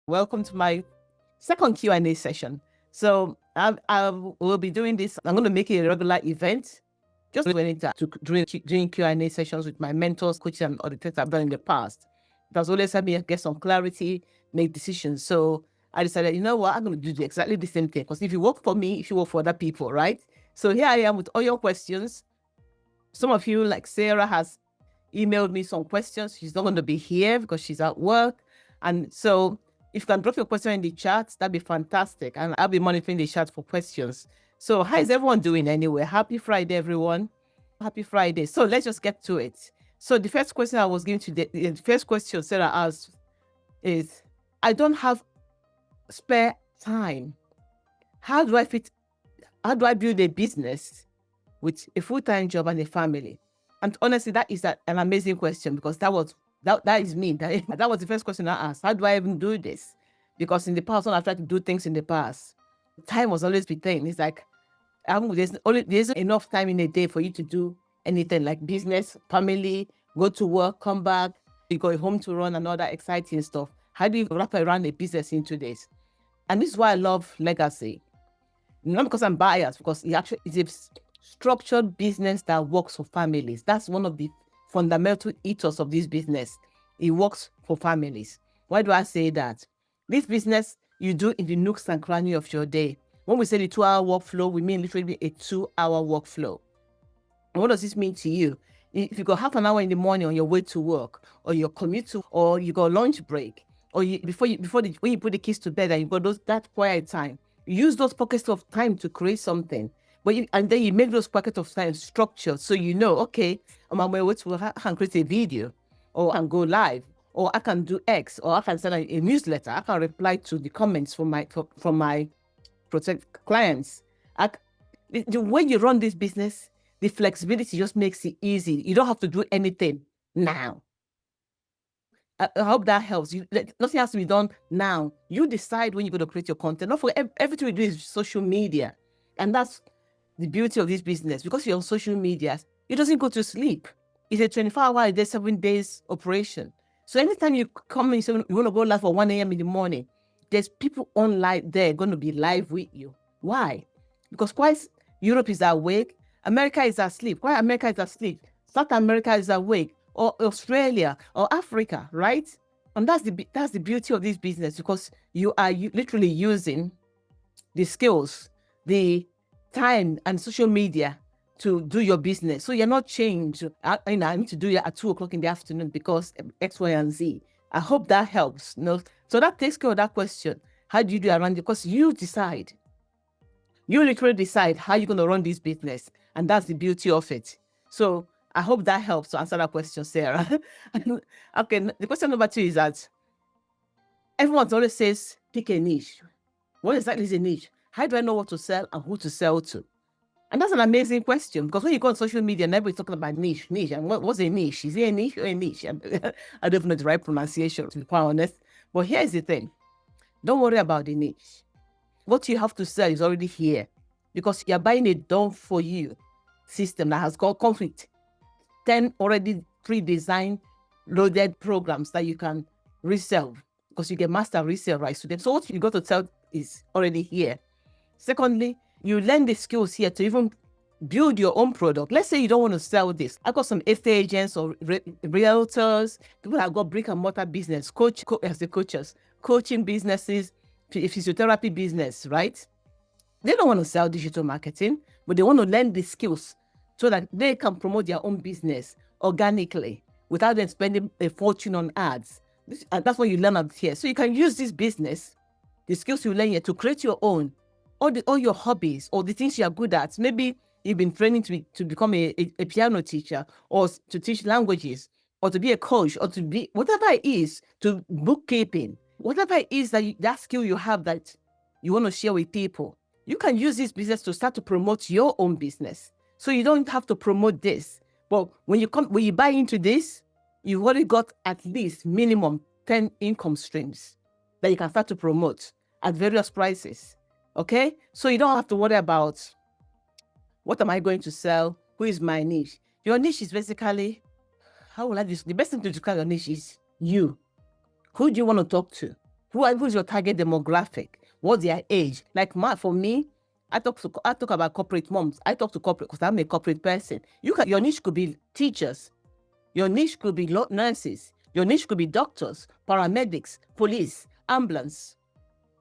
Welcome to my second Q&A session. So I will be doing this. I'm going to make it a regular event. Just doing doing Q&A sessions with my mentors, coaches, and other things I've done in the past. It has always helped me get some clarity, make decisions. So I decided, you know what, I'm going to do exactly the same thing. Because if you work for me, if you work for other people, right? So here I am with all your questions. Some of you, like Sarah, has emailed me some questions. She's not going to be here because she's at work. And so if you can drop your question in the chat, that'd be fantastic. And I'll be monitoring the chat for questions. So how is everyone doing anyway? Happy Friday, everyone. Happy Friday. So let's just get to it. So the first question I was giving to the first question Sarah asked is, I don't have spare time. How do I build a business with a full-time job and a family? And honestly, that is an amazing question, because that is me. That was the first question I asked. How do I even do this? Because in the past, when I've tried to do things in the past, time was always the thing. It's like there's enough time in a day for you to do anything like business, family, go to work, come back, you go home to run and all that exciting stuff. How do you wrap around a business into this? And this is why I love Legacy. Not because I'm biased, because it's a structured business that works for families. That's one of the fundamental ethos of this business. It works for families. Why do I say that? This business you do in the nooks and crannies of your day. When we say the 2-hour workflow, we mean literally a 2-hour workflow. And what does this mean to you? If you got half an hour in the morning on your way to work, or your commute to, or you got lunch break, or when you put the kids to bed and you got that quiet time, use those pockets of time to create something. And then you make those pockets of time structured, so you know, okay, on my way to work, I can create a video, or I can go live, or I can do X, or I can send a newsletter. I can reply to the comments from my protect clients. The way you run this business, the flexibility just makes it easy. You don't have to do anything now. I hope that helps. Nothing has to be done now. You decide when you're going to create your content. Not for everything we do is social media. And that's the beauty of this business. Because you're on social media, it doesn't go to sleep. It's a 24-hour a day, 7 days operation. So anytime you come and say you want to go live at 1 a.m. in the morning, there's people online there going to be live with you. Why? Because Europe is awake, America is asleep. Why America is asleep? South America is awake, or Australia, or Africa, right? And that's the beauty of this business, because you are literally using the skills, the time, and social media to do your business. So you're not changed. I need to do it at 2:00 in the afternoon because X, Y, and Z. I hope that helps. So that takes care of that question. How do you do around it? Because you decide. You literally decide how you're going to run this business. And that's the beauty of it. So I hope that helps to answer that question, Sarah. Okay, the question number 2 is that everyone always says, pick a niche. What exactly is a niche? How do I know what to sell and who to sell to? And that's an amazing question, because when you go on social media, everybody's talking about niche. And what's a niche? Is it a niche or a niche? I don't know the right pronunciation, to be quite honest. But here's the thing. Don't worry about the niche. What you have to sell is already here, because you're buying a done-for-you system that has got conflict. 10 already pre-designed, loaded programs that you can resell, because you get master resale rights to them. So what you got to sell is already here. Secondly, you learn the skills here to even build your own product. Let's say you don't want to sell this. I've got some estate agents or realtors, people that got brick and mortar business, coaches, coaching businesses, physiotherapy business, right? They don't want to sell digital marketing, but they want to learn the skills so that they can promote their own business organically without them spending a fortune on ads. And that's what you learn out here. So you can use this business, the skills you learn here, to create your own, all your hobbies, or the things you are good at. Maybe you've been training to become a piano teacher, or to teach languages, or to be a coach, or to be whatever it is, to bookkeeping, whatever it is that skill you have that you want to share with people. You can use this business to start to promote your own business. So you don't have to promote this. But when you buy into this, you've already got at least minimum 10 income streams that you can start to promote at various prices. Okay? So you don't have to worry about, what am I going to sell? Who is my niche? Your niche is basically, how will I do this? The best thing to describe your niche is you. Who do you want to talk to? Who's your target demographic? What's their age? Like for me, I talk about corporate moms. I talk to corporate because I'm a corporate person. Your niche could be teachers. Your niche could be nurses. Your niche could be doctors, paramedics, police, ambulance,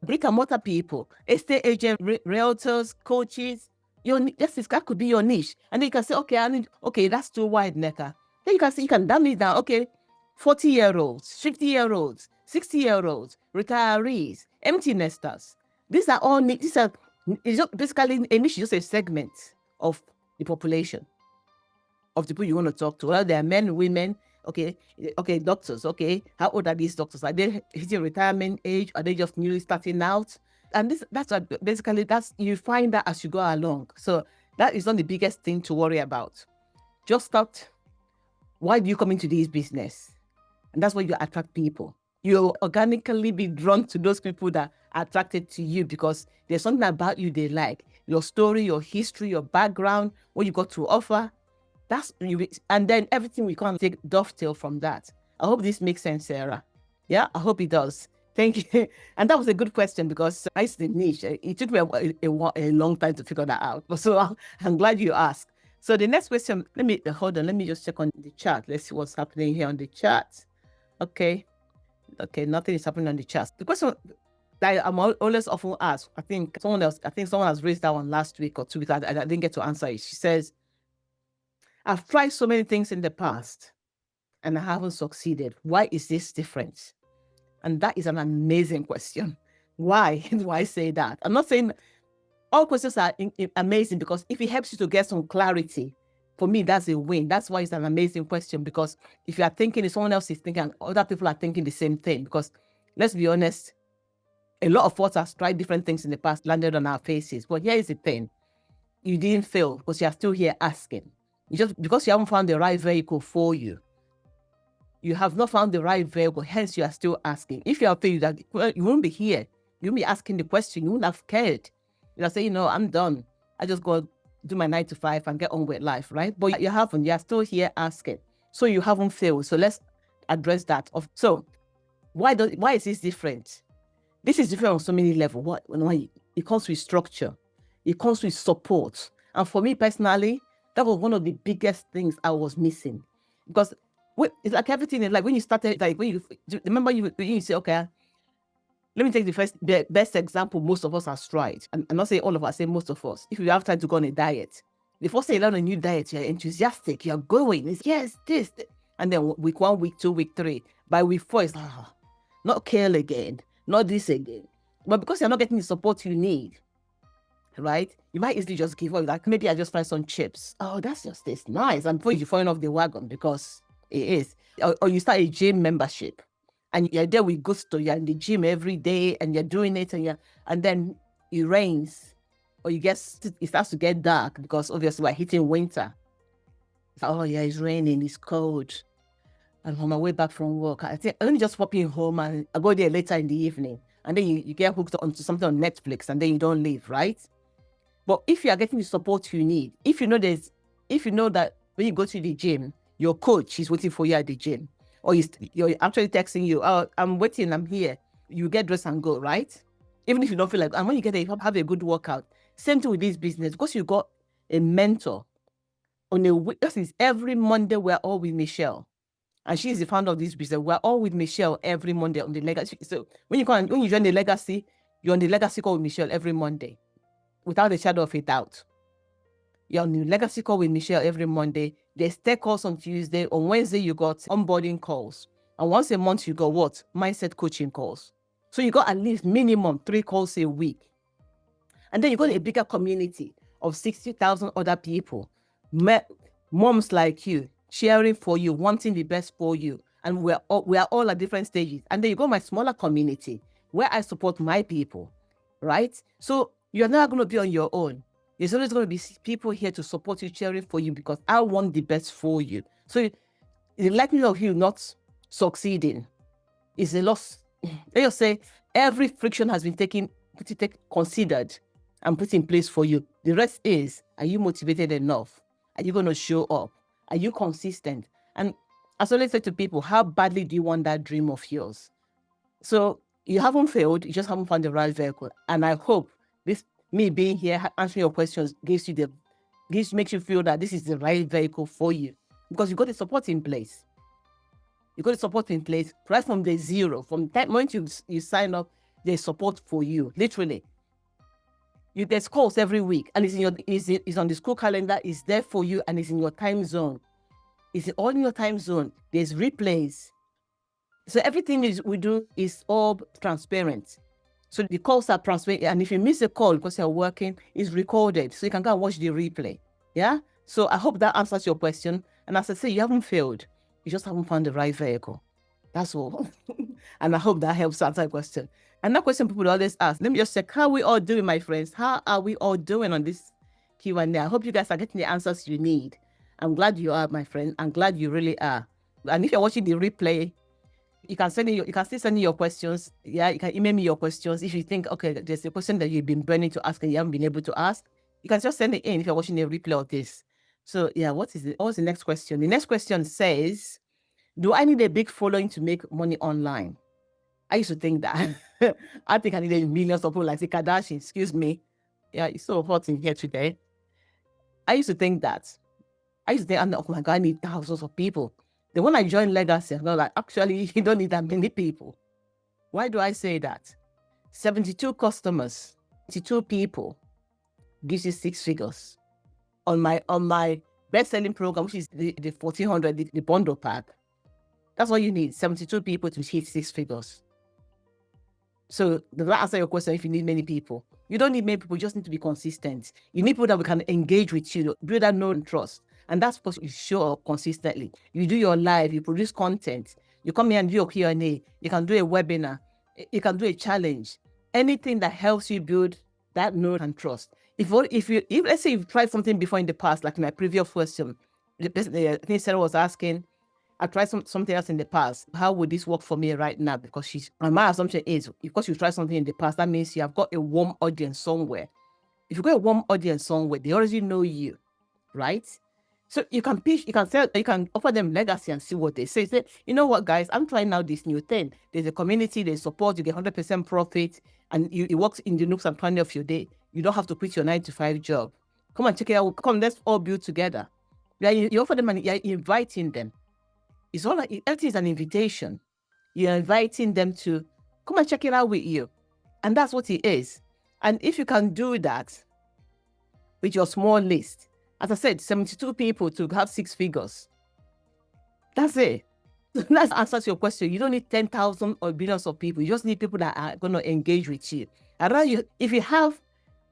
brick and mortar people, estate agent, realtors, coaches. That could be your niche. And then you can say, okay, that's too wide, Neka. Then you can say, you can dumb it down. Okay, 40-year-olds, 50-year-olds, 60-year-olds, retirees, empty nesters. These are all it's just basically a niche, just a segment of the population of the people you want to talk to. Well, there are men, women, okay, doctors, okay. How old are these doctors? Are they hitting retirement age? Are they just newly starting out? And that's you find that as you go along. So that is not the biggest thing to worry about. Just start. Why do you come into this business? And that's where you attract people. You'll organically be drawn to those people that are attracted to you because there's something about you they like. Your story, your history, your background, what you got to offer. And then everything we can take dovetail from that. I hope this makes sense, Sarah. Yeah, I hope it does. Thank you. And that was a good question because it's the niche. It took me a long time to figure that out. So I'm glad you asked. So the next question, let me just check on the chat. Let's see what's happening here on the chat. Okay, nothing is happening on the chat. The question that I'm always often asked, I think someone has raised that one last week or 2 weeks. I didn't get to answer it. She says, I've tried so many things in the past and I haven't succeeded. Why is this different? And that is an amazing question. Why do I say that? I'm not saying all questions are amazing because if it helps you to get some clarity, for me, that's a win. That's why it's an amazing question, because if you are thinking if someone else is thinking, other people are thinking the same thing. Because let's be honest, a lot of us have tried different things in the past, landed on our faces. But here is the thing. You didn't fail because you are still here asking. Just because you haven't found the right vehicle for you. You have not found the right vehicle, hence you are still asking. If you have failed, you won't be here. You won't be asking the question. You won't have cared. You'll say, I'm done. I just go do my 9 to 5 and get on with life, right? But you haven't. You are still here asking. So you haven't failed. So let's address that. So why is this different? This is different on so many levels. It comes with structure. It comes with support. And for me personally, that was one of the biggest things I was missing. Because it's like everything in life. When you started, like when you say, okay, let me take the best example most of us have tried. I'm not saying all of us, I say most of us. If you have time to go on a diet, the first time you learn a new diet, you're enthusiastic, you're going, it's yes, this. And then week 1, week 2, week 3, by week 4, it's like, not kale again, not this again. But because you're not getting the support you need, right? You might easily just give up. Like, maybe I just try some chips. Oh, that's just this nice. And before you're falling off the wagon, because it is. Or you start a gym membership and you're there with gusto. You're in the gym every day and you're doing it and then it rains or it starts to get dark because obviously we're hitting winter. It's like, oh yeah, it's raining, it's cold. And on my way back from work, I think let me just pop in home and I'll go there later in the evening. And then you get hooked onto something on Netflix and then you don't leave, right? But if you are getting the support you need, if you know that when you go to the gym, your coach is waiting for you at the gym, or you're actually texting you, oh, I'm waiting, I'm here. You get dressed and go, right? Even if you don't feel like, and when you get there, you have a good workout. Same thing with this business, because you got a mentor on a week. That is every Monday, we're all with Michelle. And she's the founder of this business. We're all with Michelle every Monday on the legacy. So when you join the legacy, you're on the legacy call with Michelle every Monday, without a shadow of a doubt. You're on the legacy call with Michelle every Monday. There's tech calls on Tuesday. On Wednesday, you got onboarding calls. And once a month, you got what? Mindset coaching calls. So you got at least minimum 3 calls a week. And then you got a bigger community of 60,000 other people, moms like you, sharing for you, wanting the best for you. And we are all at different stages. And then you got my smaller community where I support my people, right? So you're not going to be on your own. There's always going to be people here to support you, cheering for you, because I want the best for you. So the likelihood of you not succeeding is a loss. Let us say every friction has been considered and put in place for you. The rest is, are you motivated enough? Are you going to show up? Are you consistent? And as I always say to people, how badly do you want that dream of yours? So You haven't failed, you just haven't found the right vehicle. And I hope this, me being here, answering your questions, makes you feel that this is the right vehicle for you, because you got the support in place. You got the support in place right from the zero. From that moment you sign up, there's support for you, literally. There's calls every week, and it's on the school calendar, it's there for you, and it's in your time zone. It's all in your time zone. There's replays. So everything we do is all transparent. So the calls are transparent, and if you miss a call because you're working, it's recorded, so you can go and watch the replay. Yeah. So I hope that answers your question. And as I say, you haven't failed. You just haven't found the right vehicle. That's all. And I hope that helps answer the question. Another question people always ask, let me just check, how we all doing, my friends? How are we all doing on this Q&A? I hope you guys are getting the answers you need. I'm glad you are, my friend. I'm glad you really are. And if you're watching the replay, you can still send me your questions. Yeah, you can email me your questions. If you think, okay, there's a question that you've been burning to ask and you haven't been able to ask, you can just send it in if you're watching a replay of this. So yeah, what's the next question? The next question says, do I need a big following to make money online? I used to think that. I think I needed millions of people like the Kardashians. Excuse me. Yeah, it's so hot in here today. I used to think that. Oh my God, I need thousands of people. Then when I joined Legacy, I was like, actually, you don't need that many people. Why do I say that? 72 customers, 72 people gives you 6 figures. On my best-selling program, which is the 1400, the bundle pack, that's all you need, 72 people to hit 6 figures. So does that answer your question if you need many people? You don't need many people, you just need to be consistent. You need people that we can engage with you, build that know and trust. And that's because you show up consistently. You do your live, you produce content, you come here and do your Q&A, you can do a webinar, you can do a challenge. Anything that helps you build that know and trust. If let's say you've tried something before in the past, like my previous question, I think Sarah was asking, I tried something else in the past. How would this work for me right now? Because my assumption is, because you tried something in the past, that means you have got a warm audience somewhere. If you've got a warm audience somewhere, they already know you, right? So you can pitch, you can offer them Legacy and see what they say. Say, you know what, guys, I'm trying out this new thing. There's a community, there's support, you get 100% profit, and it works in the nooks and crannies of your day. You don't have to quit your 9-to-5 job. Come and check it out. Come, let's all build together. Yeah, you offer them and you're inviting them. It's all like, everything is an invitation. You're inviting them to come and check it out with you. And that's what it is. And if you can do that with your small list, as I said, 72 people to have 6 figures. That's it. That answers your question. You don't need 10,000 or billions of people. You just need people that are going to engage with you. And if you have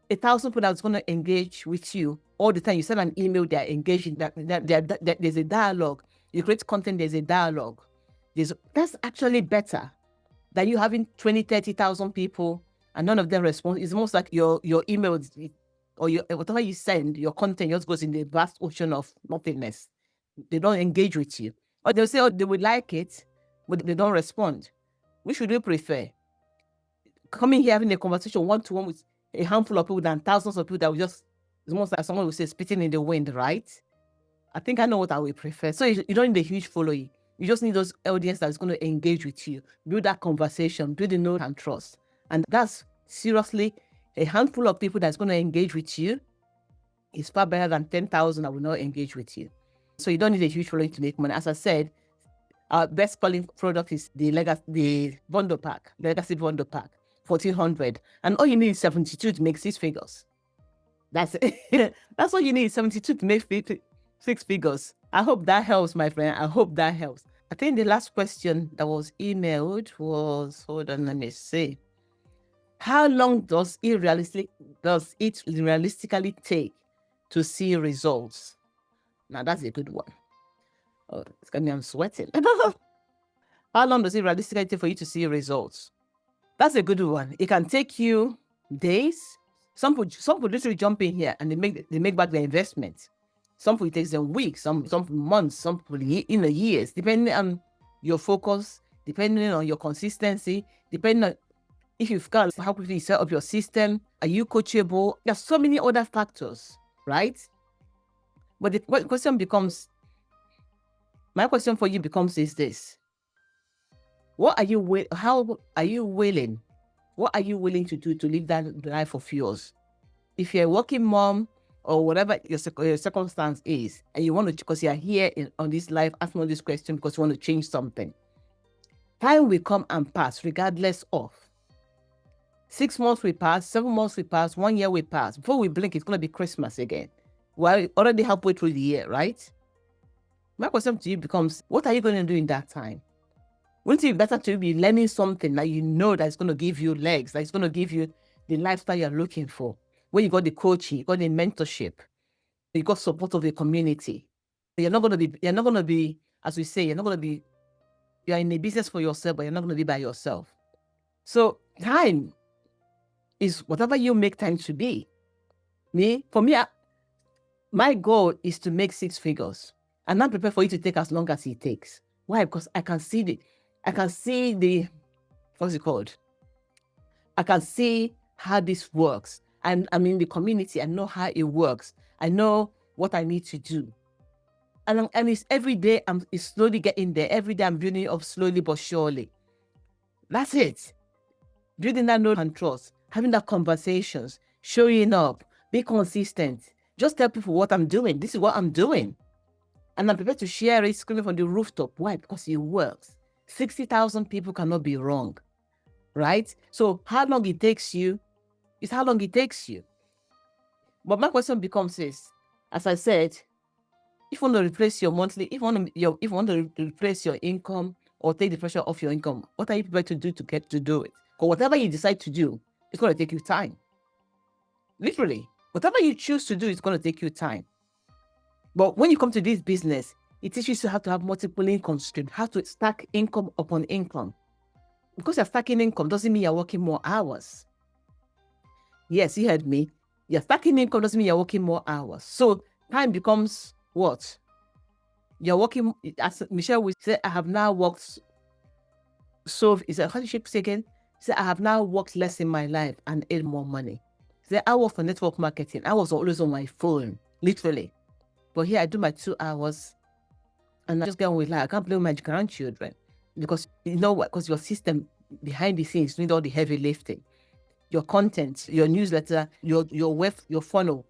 1,000 people that's going to engage with you all the time, you send an email, they're engaging, there's a dialogue. You create content, there's a dialogue. That's actually better than you having 20, 30,000 people and none of them respond. It's almost like your email or whatever you send, your content just goes in the vast ocean of nothingness. They don't engage with you. Or they'll say, oh, they would like it, but they don't respond. Which would you prefer? Coming here, having a conversation one-to-one with a handful of people than thousands of people that will it's almost like someone would say spitting in the wind, right? I think I know what I would prefer. So you don't need a huge following. You just need those audience that's going to engage with you, build that conversation, build the know and trust. And that's seriously a handful of people that's going to engage with you is far better than 10,000 that will not engage with you. So you don't need a huge following to make money. As I said, our best selling product is the bundle pack, Legacy bundle pack, 1400. And all you need is 72 to make 6 figures. That's it. That's all you need, 72 to make 6 figures. I hope that helps, my friend. I hope that helps. I think the last question that was emailed was, hold on, let me see. How long does it realistically take to see results? Now that's a good one. Oh, it's got me, I'm sweating. How long does it realistically take for you to see results? That's a good one. It can take you days. Some people literally jump in here and they make back their investment. Some people it takes them weeks, some months, some people years, depending on your focus, depending on your consistency, depending on if you've got how quickly you set up your system, are you coachable? There's so many other factors, right? But the question becomes, my question for you becomes is this: What are you how are you willing? What are you willing to do to live that life of yours? If you're a working mom or whatever your circumstance is, and you want to, because you're here on this life asking all this question because you want to change something, time will come and pass regardless of. 6 months will pass, 7 months will pass, 1 year will pass. Before we blink, it's going to be Christmas again. We're already halfway through the year, right? My question to you becomes, what are you going to do in that time? Wouldn't it be better to be learning something that you know that's going to give you legs, that's going to give you the lifestyle you're looking for? Where you got the coaching, you got the mentorship, you got support of the community. You're not going to be, as we say, you're in a business for yourself, but you're not going to be by yourself. So time is whatever you make time to be. For me, my goal is to make 6 figures. I'm not prepared for it to take as long as it takes. Why? Because I can see the, what's it called? I can see how this works. And I'm in the community. I know how it works. I know what I need to do. And it's every day it's slowly getting there. Every day I'm building up slowly but surely. That's it. Building that know and trust, having that conversations, showing up, be consistent. Just tell people what I'm doing. This is what I'm doing. And I'm prepared to share it, screaming from the rooftop. Why? Because it works. 60,000 people cannot be wrong, right? So how long it takes you is how long it takes you. But my question becomes this, as I said, if you want to replace your monthly, if you want to replace your income or take the pressure off your income, what are you prepared to do to get to do it? Because whatever you decide to do, it's going to take you time. Literally, whatever you choose to do is going to take you time. But when you come to this business, it teaches you how to have multiple income streams, how to stack income upon income. Because you're stacking income doesn't mean you're working more hours. Yes, you heard me. You're stacking income doesn't mean you're working more hours. So time becomes what? You're working, as Michelle would say, I have now worked. So is that how did she say again? Say, I have now worked less in my life and earned more money. Say, I work for network marketing. I was always on my phone, literally. But here I do my 2 hours and I just get on with life. I can't play with my grandchildren because you know what? Because your system behind the scenes doing all the heavy lifting. Your content, your newsletter, your web, your funnel,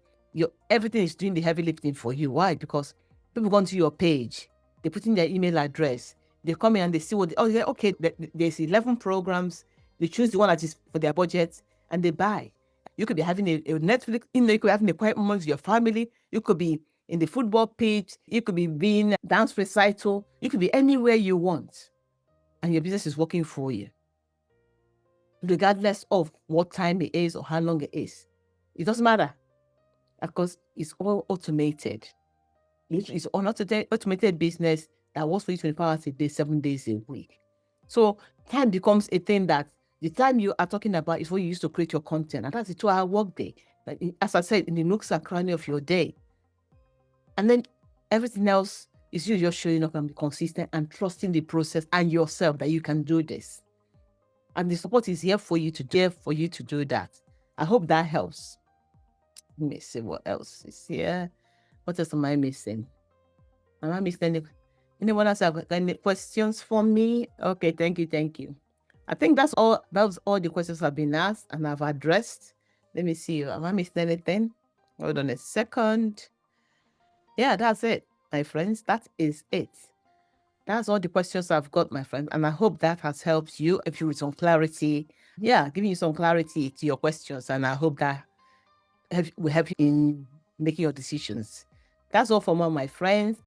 everything is doing the heavy lifting for you. Why? Because people go onto your page, they put in their email address, they come in and they see what, okay, there's 11 programs, they choose the one that is for their budget and they buy. You could be having a Netflix, you could be having a quiet moment with your family, you could be in the football pitch, you could be being dance recital, you could be anywhere you want, and your business is working for you, regardless of what time it is or how long it is. It doesn't matter because it's all automated. It's an automated business that works for you 24 hours a day, 7 days a week. So time becomes a thing that the time you are talking about is what you use to create your content. And that's a 2-hour work day. Like, as I said, in the nooks and crannies of your day. And then everything else is you just showing up and be consistent and trusting the process and yourself that you can do this. And the support is here for you to do that. I hope that helps. Let me see what else is here. What else am I missing? Am I missing anyone else have any questions for me? Okay, thank you. I think that's all. That was all the questions I've been asked and I've addressed. Let me see. Am I missing anything? Hold on a second. Yeah, that's it, my friends. That is it. That's all the questions I've got, my friend. And I hope that has helped you, if you with some clarity. Yeah, giving you some clarity to your questions. And I hope that will help you in making your decisions. That's all from all my friends.